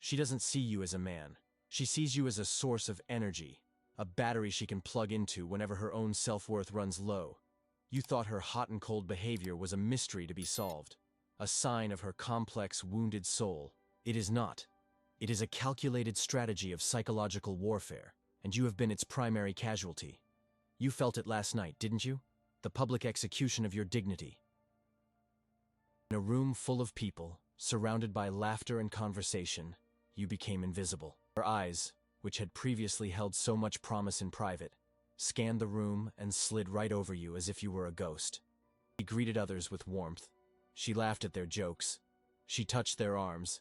She doesn't see you as a man. She sees you as a source of energy, a battery she can plug into whenever her own self-worth runs low. You thought her hot and cold behavior was a mystery to be solved, a sign of her complex, wounded soul. It is not. It is a calculated strategy of psychological warfare, and you have been its primary casualty. You felt it last night, didn't you? The public execution of your dignity. In a room full of people, surrounded by laughter and conversation, you became invisible. Her eyes, which had previously held so much promise in private, scanned the room and slid right over you as if you were a ghost. She greeted others with warmth. She laughed at their jokes. She touched their arms.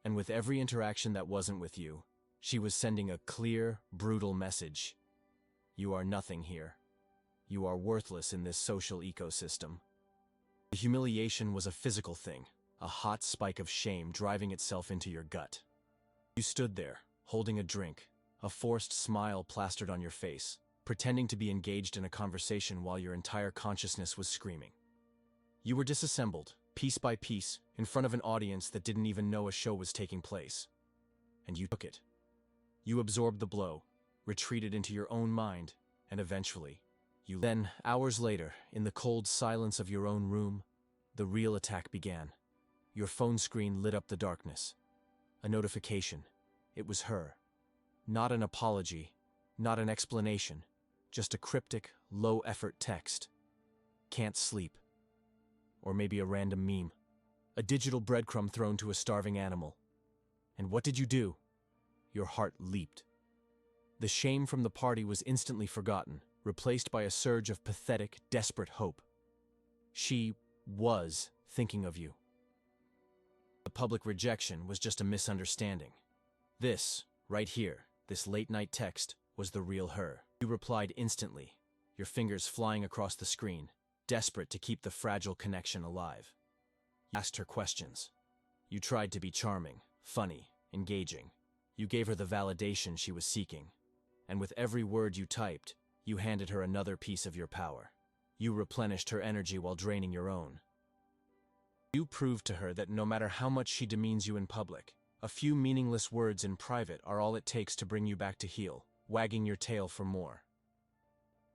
And with every interaction that wasn't with you, she was sending a clear, brutal message. You are nothing here. You are worthless in this social ecosystem. The humiliation was a physical thing, a hot spike of shame driving itself into your gut. You stood there, holding a drink, a forced smile plastered on your face, pretending to be engaged in a conversation while your entire consciousness was screaming. You were disassembled, piece by piece, in front of an audience that didn't even know a show was taking place. And you took it. You absorbed the blow, retreated into your own mind, and eventually, Then, hours later, in the cold silence of your own room, the real attack began. Your phone screen lit up the darkness. A notification. It was her. Not an apology, not an explanation, just a cryptic, low-effort text. Can't sleep. Or maybe a random meme. A digital breadcrumb thrown to a starving animal. And what did you do? Your heart leaped. The shame from the party was instantly forgotten, replaced by a surge of pathetic, desperate hope. She was thinking of you. The public rejection was just a misunderstanding. This, right here, this late-night text, was the real her. You replied instantly, your fingers flying across the screen, desperate to keep the fragile connection alive. You asked her questions. You tried to be charming, funny, engaging. You gave her the validation she was seeking. And with every word you typed, you handed her another piece of your power. You replenished her energy while draining your own. You proved to her that no matter how much she demeans you in public, a few meaningless words in private are all it takes to bring you back to heel, wagging your tail for more.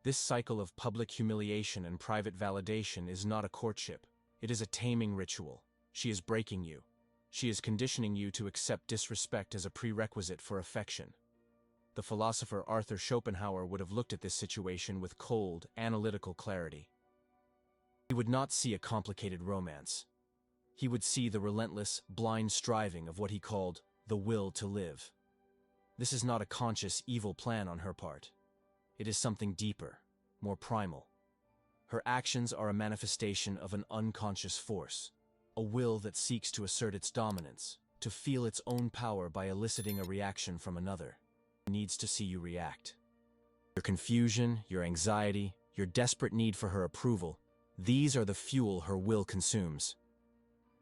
This cycle of public humiliation and private validation is not a courtship. It is a taming ritual. She is breaking you. She is conditioning you to accept disrespect as a prerequisite for affection. The philosopher Arthur Schopenhauer would have looked at this situation with cold, analytical clarity. He would not see a complicated romance. He would see the relentless, blind striving of what he called the will to live. This is not a conscious, evil plan on her part. It is something deeper, more primal. Her actions are a manifestation of an unconscious force, a will that seeks to assert its dominance, to feel its own power by eliciting a reaction from another. Needs to see you react. Your confusion, your anxiety, your desperate need for her approval, these are the fuel her will consumes.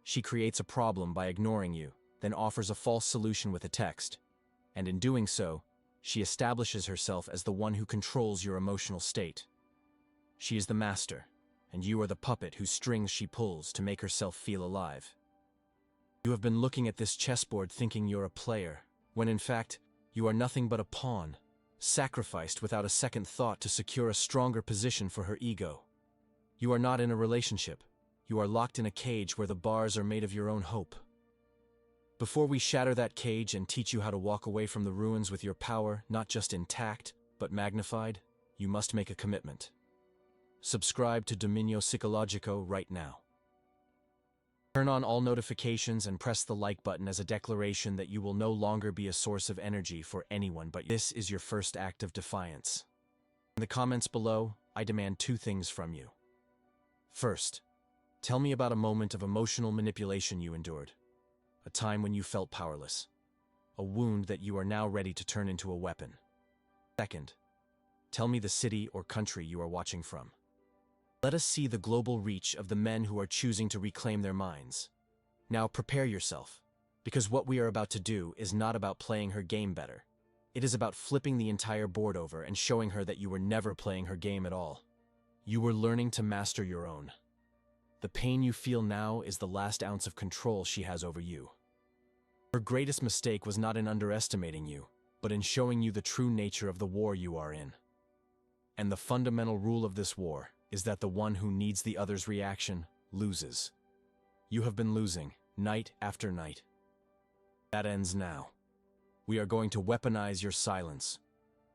She creates a problem by ignoring you, then offers a false solution with a text. And in doing so, she establishes herself as the one who controls your emotional state. She is the master, and you are the puppet whose strings she pulls to make herself feel alive. You have been looking at this chessboard thinking you're a player, when in fact, you are nothing but a pawn, sacrificed without a second thought to secure a stronger position for her ego. You are not in a relationship. You are locked in a cage where the bars are made of your own hope. Before we shatter that cage and teach you how to walk away from the ruins with your power not just intact, but magnified, you must make a commitment. Subscribe to Dominio Psicologico right now. Turn on all notifications and press the like button as a declaration that you will no longer be a source of energy for anyone but you. This is your first act of defiance. In the comments below, I demand two things from you. First, tell me about a moment of emotional manipulation you endured. A time when you felt powerless. A wound that you are now ready to turn into a weapon. Second, tell me the city or country you are watching from. Let us see the global reach of the men who are choosing to reclaim their minds. Now prepare yourself, because what we are about to do is not about playing her game better. It is about flipping the entire board over and showing her that you were never playing her game at all. You were learning to master your own. The pain you feel now is the last ounce of control she has over you. Her greatest mistake was not in underestimating you, but in showing you the true nature of the war you are in. And the fundamental rule of this war is that the one who needs the other's reaction loses. You have been losing, night after night. That ends now. We are going to weaponize your silence.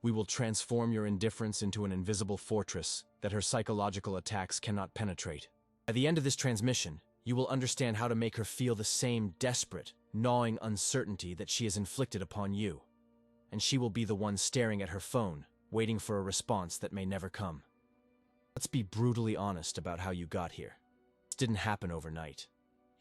We will transform your indifference into an invisible fortress that her psychological attacks cannot penetrate. At the end of this transmission, you will understand how to make her feel the same desperate, gnawing uncertainty that she has inflicted upon you. And she will be the one staring at her phone, waiting for a response that may never come. Let's be brutally honest about how you got here. This didn't happen overnight.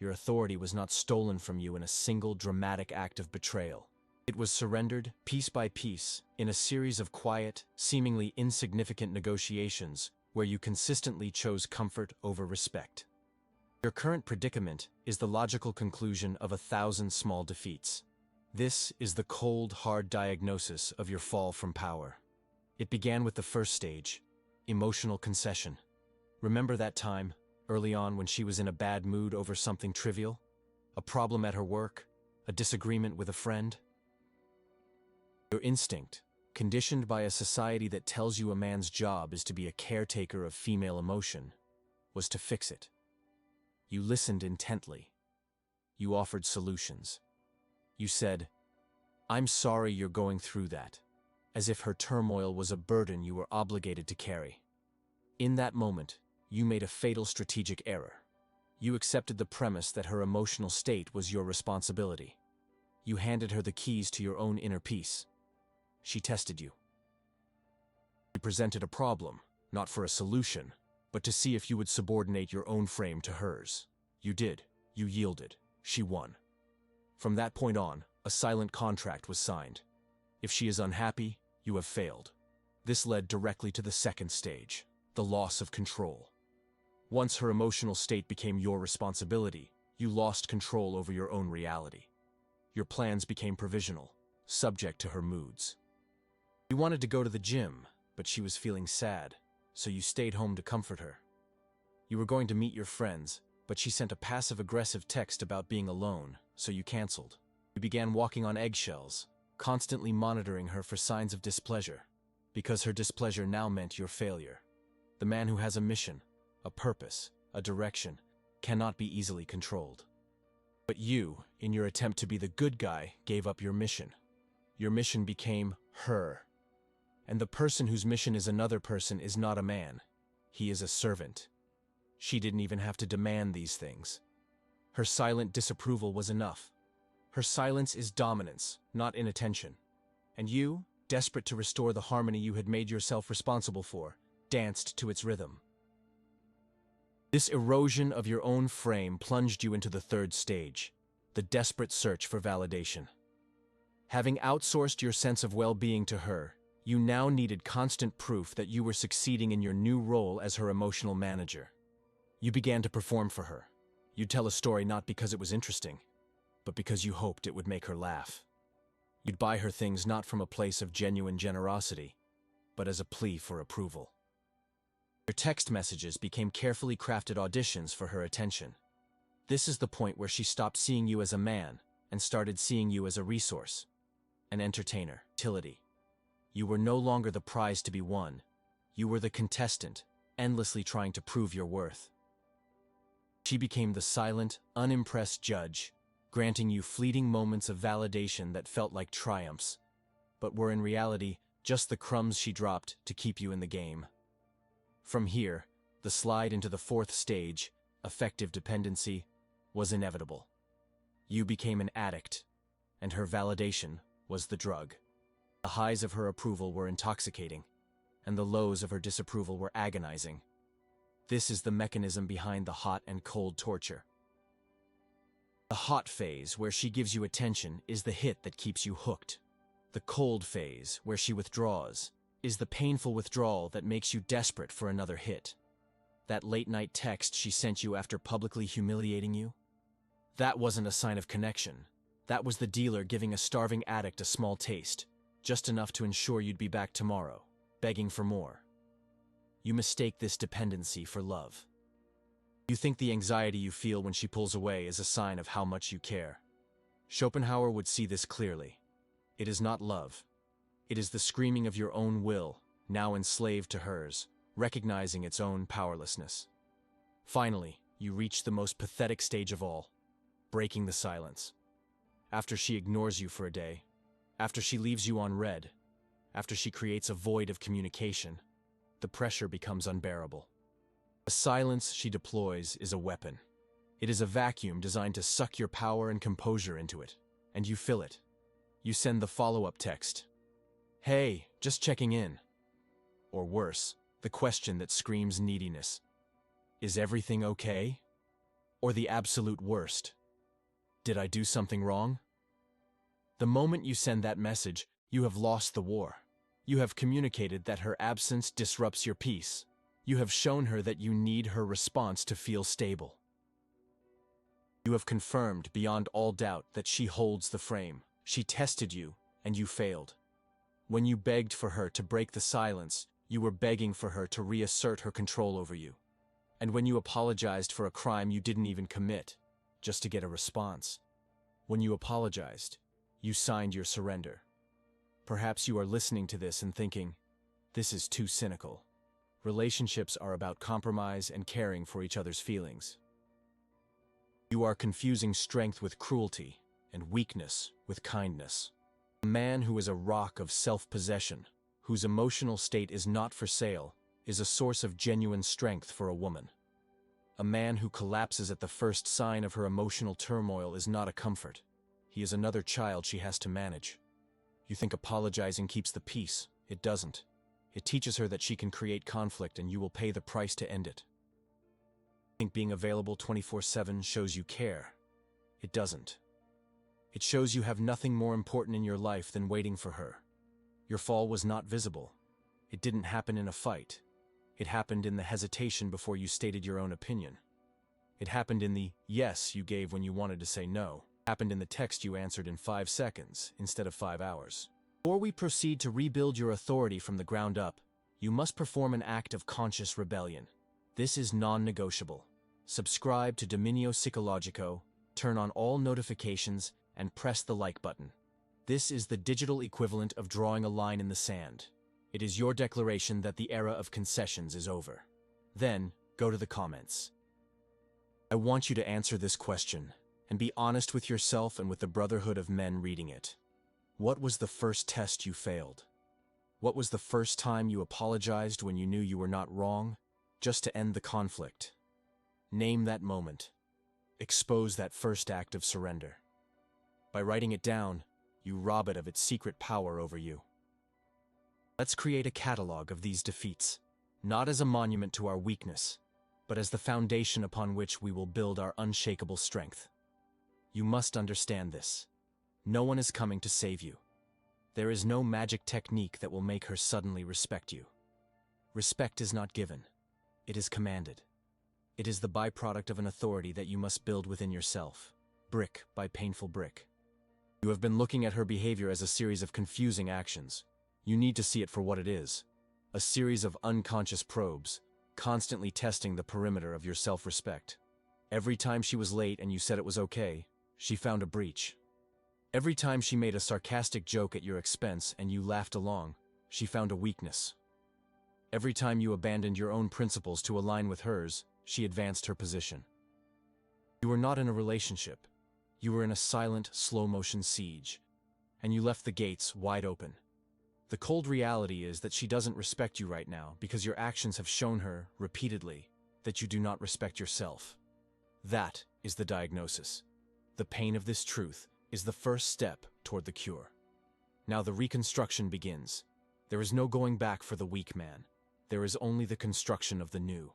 Your authority was not stolen from you in a single dramatic act of betrayal. It was surrendered, piece by piece, in a series of quiet, seemingly insignificant negotiations where you consistently chose comfort over respect. Your current predicament is the logical conclusion of 1,000 small defeats. This is the cold, hard diagnosis of your fall from power. It began with the first stage, emotional concession. Remember that time, early on, when she was in a bad mood over something trivial? A problem at her work? A disagreement with a friend? Your instinct, conditioned by a society that tells you a man's job is to be a caretaker of female emotion, was to fix it. You listened intently. You offered solutions. You said, "I'm sorry you're going through that," as if her turmoil was a burden you were obligated to carry. In that moment, you made a fatal strategic error. You accepted the premise that her emotional state was your responsibility. You handed her the keys to your own inner peace. She tested you. You presented a problem, not for a solution, but to see if you would subordinate your own frame to hers. You did. You yielded. She won. From that point on, a silent contract was signed. If she is unhappy, you have failed. This led directly to the second stage, the loss of control. Once her emotional state became your responsibility, you lost control over your own reality. Your plans became provisional, subject to her moods. You wanted to go to the gym, but she was feeling sad, so you stayed home to comfort her. You were going to meet your friends, but she sent a passive-aggressive text about being alone, so you canceled. You began walking on eggshells, constantly monitoring her for signs of displeasure, because her displeasure now meant your failure. The man who has a mission, a purpose, a direction, cannot be easily controlled. But you, in your attempt to be the good guy, gave up your mission. Your mission became her. And the person whose mission is another person is not a man. He is a servant. She didn't even have to demand these things. Her silent disapproval was enough. Her silence is dominance, not inattention. And you, desperate to restore the harmony you had made yourself responsible for, danced to its rhythm. This erosion of your own frame plunged you into the third stage, the desperate search for validation. Having outsourced your sense of well-being to her, you now needed constant proof that you were succeeding in your new role as her emotional manager. You began to perform for her. You'd tell a story not because it was interesting, but because you hoped it would make her laugh. You'd buy her things not from a place of genuine generosity, but as a plea for approval. Your text messages became carefully crafted auditions for her attention. This is the point where she stopped seeing you as a man and started seeing you as a resource, an entertainer, utility. You were no longer the prize to be won. You were the contestant, endlessly trying to prove your worth. She became the silent, unimpressed judge, granting you fleeting moments of validation that felt like triumphs, but were in reality just the crumbs she dropped to keep you in the game. From here, the slide into the fourth stage, affective dependency, was inevitable. You became an addict, and her validation was the drug. The highs of her approval were intoxicating, and the lows of her disapproval were agonizing. This is the mechanism behind the hot and cold torture. The hot phase, where she gives you attention, is the hit that keeps you hooked. The cold phase, where she withdraws, is the painful withdrawal that makes you desperate for another hit. That late-night text she sent you after publicly humiliating you? That wasn't a sign of connection. That was the dealer giving a starving addict a small taste, just enough to ensure you'd be back tomorrow, begging for more. You mistake this dependency for love. You think the anxiety you feel when she pulls away is a sign of how much you care. Schopenhauer would see this clearly. It is not love. It is the screaming of your own will, now enslaved to hers, recognizing its own powerlessness. Finally, you reach the most pathetic stage of all, breaking the silence. After she ignores you for a day, after she leaves you on red, after she creates a void of communication, the pressure becomes unbearable. The silence she deploys is a weapon. It is a vacuum designed to suck your power and composure into it, and you fill it. You send the follow-up text. Hey, just checking in. Or worse, the question that screams neediness. Is everything okay? Or the absolute worst. Did I do something wrong? The moment you send that message, you have lost the war. You have communicated that her absence disrupts your peace. You have shown her that you need her response to feel stable. You have confirmed beyond all doubt that she holds the frame. She tested you, and you failed. When you begged for her to break the silence, you were begging for her to reassert her control over you. And when you apologized for a crime you didn't even commit, just to get a response. When you apologized, you signed your surrender. Perhaps you are listening to this and thinking, this is too cynical. Relationships are about compromise and caring for each other's feelings. You are confusing strength with cruelty and weakness with kindness. A man who is a rock of self-possession, whose emotional state is not for sale, is a source of genuine strength for a woman. A man who collapses at the first sign of her emotional turmoil is not a comfort. He is another child she has to manage. You think apologizing keeps the peace. It doesn't. It teaches her that she can create conflict and you will pay the price to end it. You think being available 24/7 shows you care. It doesn't. It shows you have nothing more important in your life than waiting for her. Your fall was not visible. It didn't happen in a fight. It happened in the hesitation before you stated your own opinion. It happened in the yes you gave when you wanted to say no. It happened in the text you answered in 5 seconds instead of 5 hours. Before we proceed to rebuild your authority from the ground up, you must perform an act of conscious rebellion. This is non-negotiable. Subscribe to Dominio Psicologico, turn on all notifications, and press the like button. This is the digital equivalent of drawing a line in the sand. It is your declaration that the era of concessions is over. Then, go to the comments. I want you to answer this question, and be honest with yourself and with the brotherhood of men reading it. What was the first test you failed? What was the first time you apologized when you knew you were not wrong, just to end the conflict? Name that moment. Expose that first act of surrender. By writing it down, you rob it of its secret power over you. Let's create a catalog of these defeats, not as a monument to our weakness, but as the foundation upon which we will build our unshakable strength. You must understand this. No one is coming to save you. There is no magic technique that will make her suddenly respect you. Respect is not given. It is commanded. It is the byproduct of an authority that you must build within yourself, brick by painful brick. You have been looking at her behavior as a series of confusing actions. You need to see it for what it is. A series of unconscious probes, constantly testing the perimeter of your self-respect. Every time she was late and you said it was okay, she found a breach. Every time she made a sarcastic joke at your expense and you laughed along, she found a weakness. Every time you abandoned your own principles to align with hers, she advanced her position. You were not in a relationship. You were in a silent, slow-motion siege, and you left the gates wide open. The cold reality is that she doesn't respect you right now because your actions have shown her, repeatedly, that you do not respect yourself. That is the diagnosis. The pain of this truth is the first step toward the cure. Now the reconstruction begins. There is no going back for the weak man. There is only the construction of the new.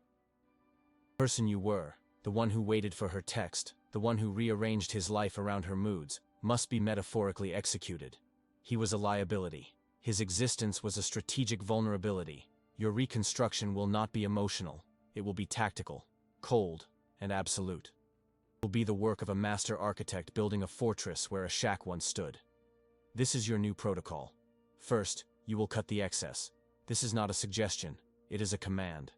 The person you were, the one who waited for her text, the one who rearranged his life around her moods, must be metaphorically executed. He was a liability. His existence was a strategic vulnerability. Your reconstruction will not be emotional. It will be tactical, cold, and absolute. It will be the work of a master architect building a fortress where a shack once stood. This is your new protocol. First, you will cut the excess. This is not a suggestion. It is a command.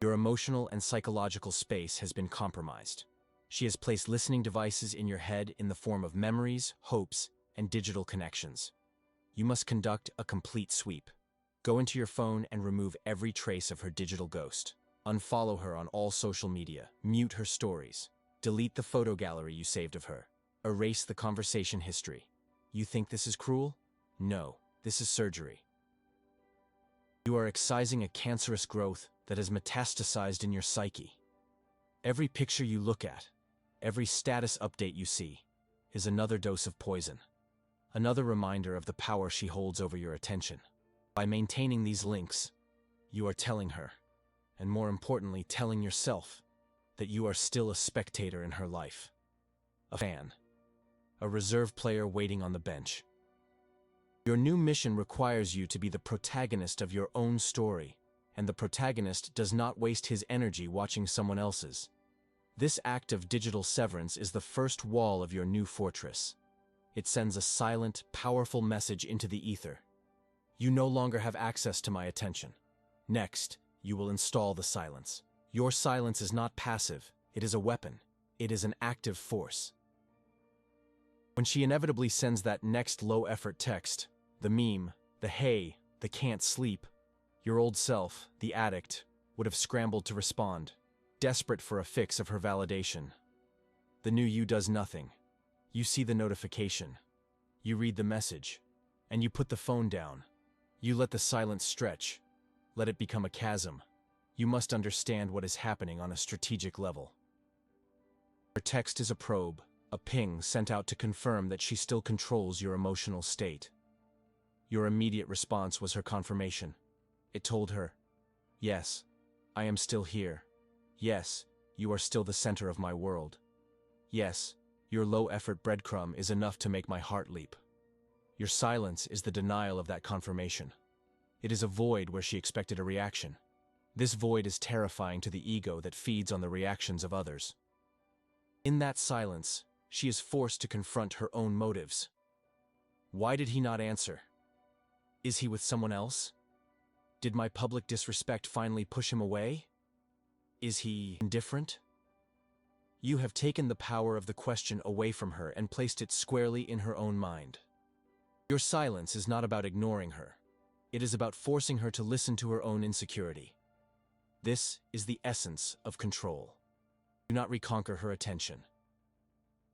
Your emotional and psychological space has been compromised. She has placed listening devices in your head in the form of memories, hopes, and digital connections. You must conduct a complete sweep. Go into your phone and remove every trace of her digital ghost. Unfollow her on all social media. Mute her stories. Delete the photo gallery you saved of her. Erase the conversation history. You think this is cruel? No, this is surgery. You are excising a cancerous growth that has metastasized in your psyche. Every picture you look at, every status update you see, is another dose of poison. Another reminder of the power she holds over your attention. By maintaining these links, you are telling her, and more importantly, telling yourself, that you are still a spectator in her life. A fan. A reserve player waiting on the bench. Your new mission requires you to be the protagonist of your own story, and the protagonist does not waste his energy watching someone else's. This act of digital severance is the first wall of your new fortress. It sends a silent, powerful message into the ether. You no longer have access to my attention. Next, you will install the silence. Your silence is not passive, it is a weapon. It is an active force. When she inevitably sends that next low-effort text, the meme, the hey, the can't sleep, your old self, the addict, would have scrambled to respond, desperate for a fix of her validation. The new you does nothing. You see the notification. You read the message. And you put the phone down. You let the silence stretch. Let it become a chasm. You must understand what is happening on a strategic level. Her text is a probe, a ping sent out to confirm that she still controls your emotional state. Your immediate response was her confirmation. It told her, yes, I am still here. Yes, you are still the center of my world. Yes, your low-effort breadcrumb is enough to make my heart leap. Your silence is the denial of that confirmation. It is a void where she expected a reaction. This void is terrifying to the ego that feeds on the reactions of others. In that silence, she is forced to confront her own motives. Why did he not answer? Is he with someone else? Did my public disrespect finally push him away? Is he indifferent? You have taken the power of the question away from her and placed it squarely in her own mind. Your silence is not about ignoring her. It is about forcing her to listen to her own insecurity. This is the essence of control. Do not reconquer her attention.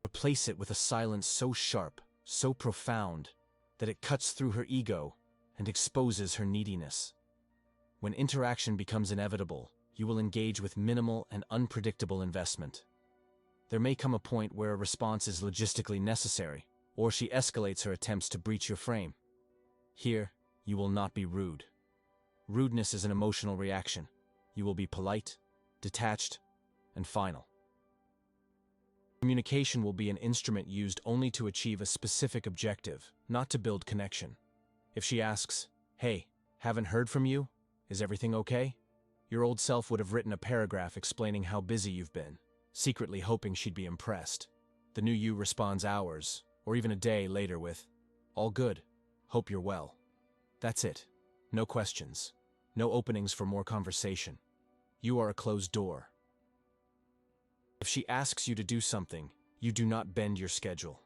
Replace it with a silence so sharp, so profound, that it cuts through her ego and exposes her neediness. When interaction becomes inevitable, you will engage with minimal and unpredictable investment. There may come a point where a response is logistically necessary, or she escalates her attempts to breach your frame. Here, you will not be rude. Rudeness is an emotional reaction. You will be polite, detached, and final. Communication will be an instrument used only to achieve a specific objective, not to build connection. If she asks, "Hey, haven't heard from you? Is everything okay?" Your old self would have written a paragraph explaining how busy you've been, secretly hoping she'd be impressed. The new you responds hours, or even a day later with, "All good. Hope you're well." That's it. No questions. No openings for more conversation. You are a closed door. If she asks you to do something, you do not bend your schedule.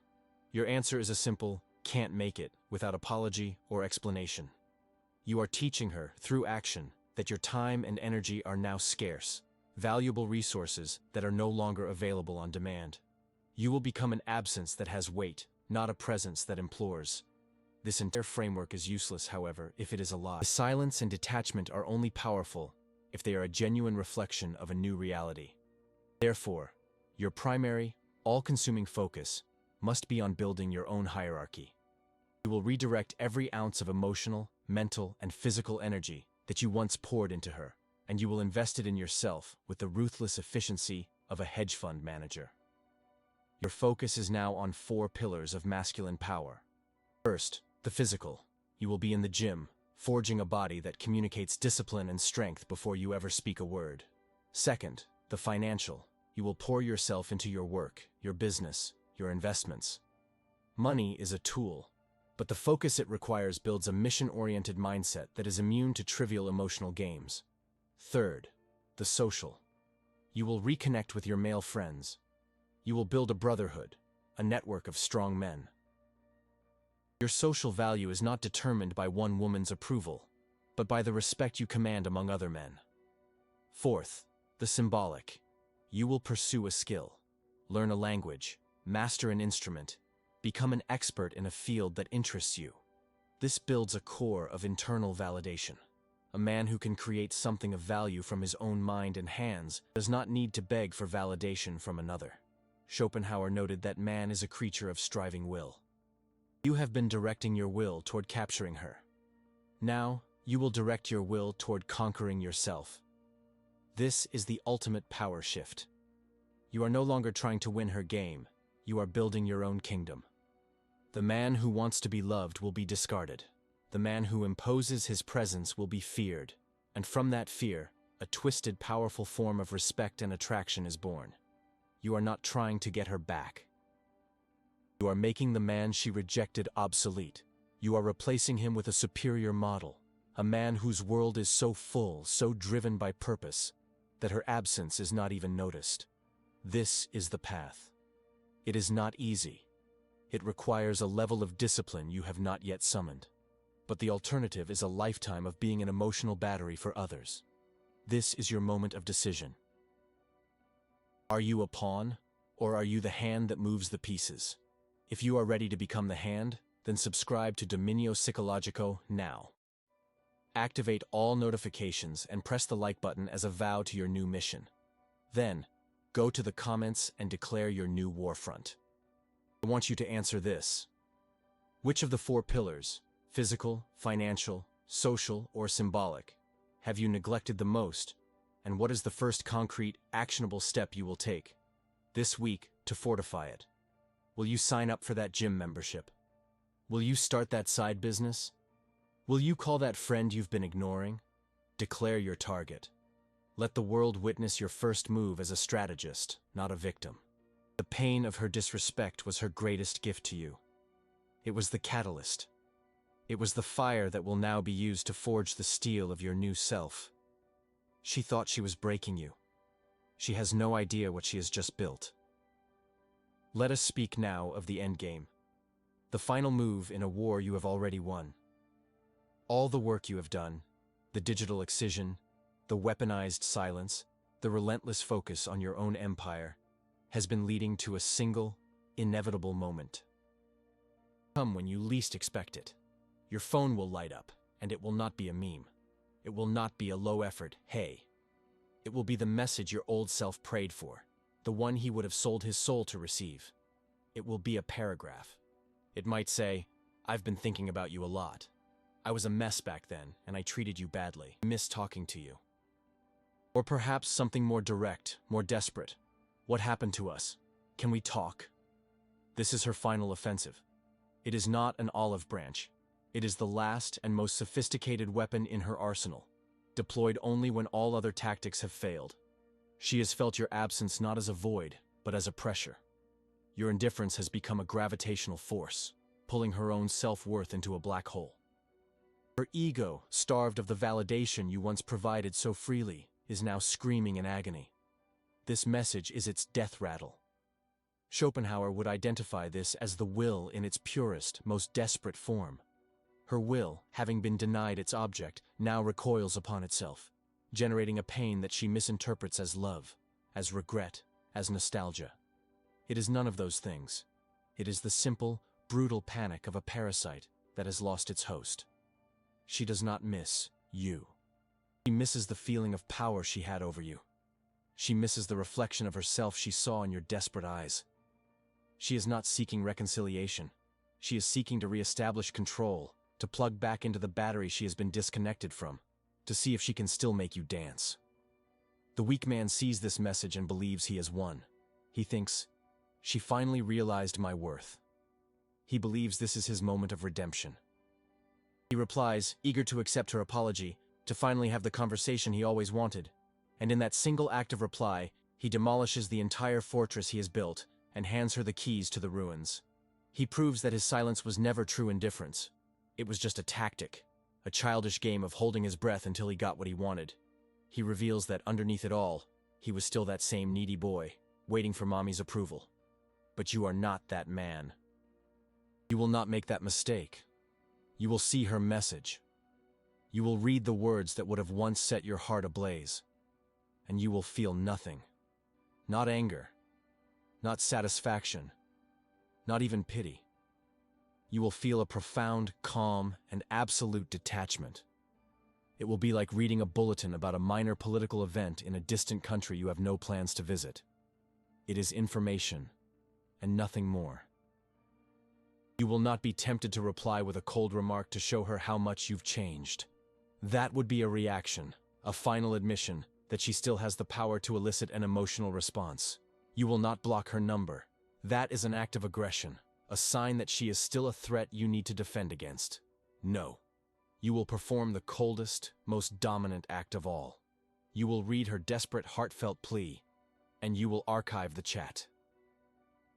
Your answer is a simple, "Can't make it," without apology or explanation. You are teaching her, through action, that your time and energy are now scarce, valuable resources that are no longer available on demand. You will become an absence that has weight, not a presence that implores. This entire framework is useless, however, if it is a lie. Silence and detachment are only powerful if they are a genuine reflection of a new reality. Therefore, your primary, all-consuming focus must be on building your own hierarchy. You will redirect every ounce of emotional, mental, and physical energy that you once poured into her, and you will invest it in yourself with the ruthless efficiency of a hedge fund manager. Your focus is now on 4 pillars of masculine power. First, the physical. You will be in the gym, forging a body that communicates discipline and strength before you ever speak a word. Second, the financial. You will pour yourself into your work, your business, your investments. Money is a tool, but the focus it requires builds a mission-oriented mindset that is immune to trivial emotional games. Third, the social. You will reconnect with your male friends. You will build a brotherhood, a network of strong men. Your social value is not determined by one woman's approval, but by the respect you command among other men. Fourth, the symbolic. You will pursue a skill, learn a language, master an instrument, become an expert in a field that interests you. This builds a core of internal validation. A man who can create something of value from his own mind and hands does not need to beg for validation from another. Schopenhauer noted that man is a creature of striving will. You have been directing your will toward capturing her. Now, you will direct your will toward conquering yourself. This is the ultimate power shift. You are no longer trying to win her game, you are building your own kingdom. The man who wants to be loved will be discarded. The man who imposes his presence will be feared, and from that fear, a twisted, powerful form of respect and attraction is born. You are not trying to get her back. You are making the man she rejected obsolete. You are replacing him with a superior model, a man whose world is so full, so driven by purpose, that her absence is not even noticed. This is the path. It is not easy. It requires a level of discipline you have not yet summoned. But the alternative is a lifetime of being an emotional battery for others. This is your moment of decision. Are you a pawn, or are you the hand that moves the pieces? If you are ready to become the hand, then subscribe to Dominio Psicologico now. Activate all notifications and press the like button as a vow to your new mission. Then, go to the comments and declare your new war front. I want you to answer this. Which of the 4 pillars, physical, financial, social, or symbolic, have you neglected the most, and what is the first concrete, actionable step you will take this week to fortify it? Will you sign up for that gym membership? Will you start that side business? Will you call that friend you've been ignoring? Declare your target. Let the world witness your first move as a strategist, not a victim. The pain of her disrespect was her greatest gift to you. It was the catalyst. It was the fire that will now be used to forge the steel of your new self. She thought she was breaking you. She has no idea what she has just built. Let us speak now of the endgame. The final move in a war you have already won. All the work you have done, the digital excision, the weaponized silence, the relentless focus on your own empire, has been leading to a single, inevitable moment. Come when you least expect it. Your phone will light up, and it will not be a meme. It will not be a low-effort, hey. It will be the message your old self prayed for, the one he would have sold his soul to receive. It will be a paragraph. It might say, I've been thinking about you a lot. I was a mess back then, and I treated you badly. I miss talking to you. Or perhaps something more direct, more desperate. What happened to us? Can we talk? This is her final offensive. It is not an olive branch. It is the last and most sophisticated weapon in her arsenal, deployed only when all other tactics have failed. She has felt your absence not as a void, but as a pressure. Your indifference has become a gravitational force, pulling her own self-worth into a black hole. Her ego, starved of the validation you once provided so freely, is now screaming in agony. This message is its death rattle. Schopenhauer would identify this as the will in its purest, most desperate form. Her will, having been denied its object, now recoils upon itself, generating a pain that she misinterprets as love, as regret, as nostalgia. It is none of those things. It is the simple, brutal panic of a parasite that has lost its host. She does not miss you. She misses the feeling of power she had over you. She misses the reflection of herself she saw in your desperate eyes. She is not seeking reconciliation. She is seeking to reestablish control, to plug back into the battery she has been disconnected from, to see if she can still make you dance. The weak man sees this message and believes he has won. He thinks, she finally realized my worth. He believes this is his moment of redemption. He replies, eager to accept her apology, to finally have the conversation he always wanted. And in that single act of reply, he demolishes the entire fortress he has built and hands her the keys to the ruins. He proves that his silence was never true indifference. It was just a tactic, a childish game of holding his breath until he got what he wanted. He reveals that underneath it all, he was still that same needy boy, waiting for mommy's approval. but you are not that man. You will not make that mistake. You will see her message. You will read the words that would have once set your heart ablaze, and you will feel nothing. Not anger, not satisfaction, not even pity. You will feel a profound, calm, and absolute detachment. It will be like reading a bulletin about a minor political event in a distant country you have no plans to visit. It is information, and nothing more. You will not be tempted to reply with a cold remark to show her how much you've changed. That would be a reaction, a final admission that she still has the power to elicit an emotional response. You will not block her number. That is an act of aggression, a sign that she is still a threat you need to defend against. No. You will perform the coldest, most dominant act of all. You will read her desperate, heartfelt plea, and you will archive the chat.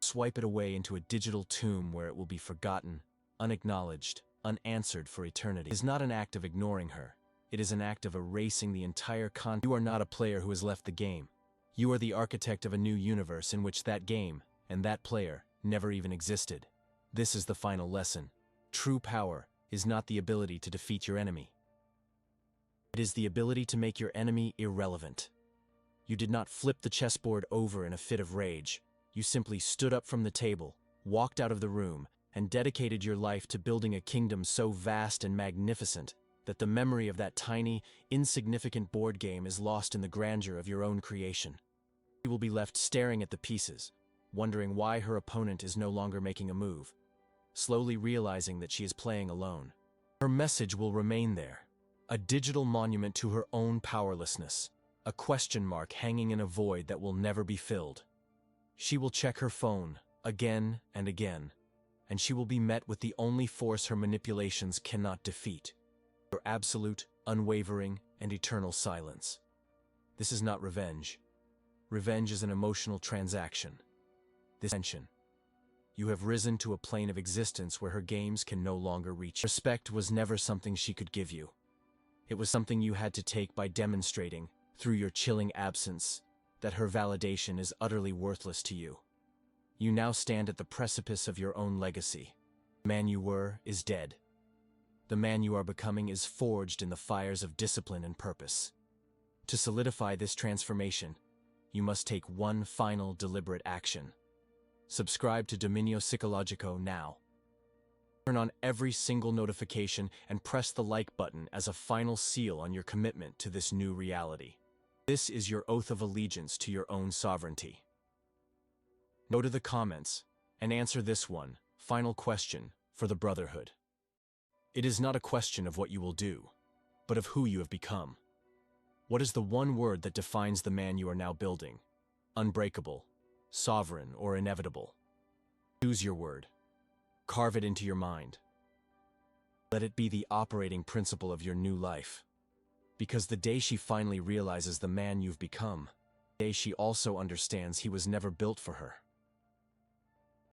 Swipe it away into a digital tomb where it will be forgotten, unacknowledged, unanswered for eternity. It is not an act of ignoring her. It is an act of erasing the entire content. You are not a player who has left the game. You are the architect of a new universe in which that game, and that player, never even existed. This is the final lesson. True power is not the ability to defeat your enemy. It is the ability to make your enemy irrelevant. You did not flip the chessboard over in a fit of rage. You simply stood up from the table, walked out of the room, and dedicated your life to building a kingdom so vast and magnificent that the memory of that tiny, insignificant board game is lost in the grandeur of your own creation. You will be left staring at the pieces, wondering why her opponent is no longer making a move, slowly realizing that she is playing alone. Her message will remain there, a digital monument to her own powerlessness, a question mark hanging in a void that will never be filled. She will check her phone again and again, and she will be met with the only force her manipulations cannot defeat: your absolute, unwavering, and eternal silence. This is not revenge. Revenge is an emotional transaction. This tension. You have risen to a plane of existence where her games can no longer reach. Respect was never something she could give you. It was something you had to take by demonstrating, through your chilling absence, that her validation is utterly worthless to you. You now stand at the precipice of your own legacy. The man you were is dead. The man you are becoming is forged in the fires of discipline and purpose. To solidify this transformation, you must take one final deliberate action. Subscribe to Dominio Psicologico now. Turn on every single notification and press the like button as a final seal on your commitment to this new reality. This is your oath of allegiance to your own sovereignty. Go to the comments and answer this one final question for the Brotherhood. It is not a question of what you will do, but of who you have become. What is the one word that defines the man you are now building? Unbreakable, sovereign, or inevitable? Choose your word. Carve it into your mind. Let it be the operating principle of your new life. Because the day she finally realizes the man you've become, the day she also understands he was never built for her.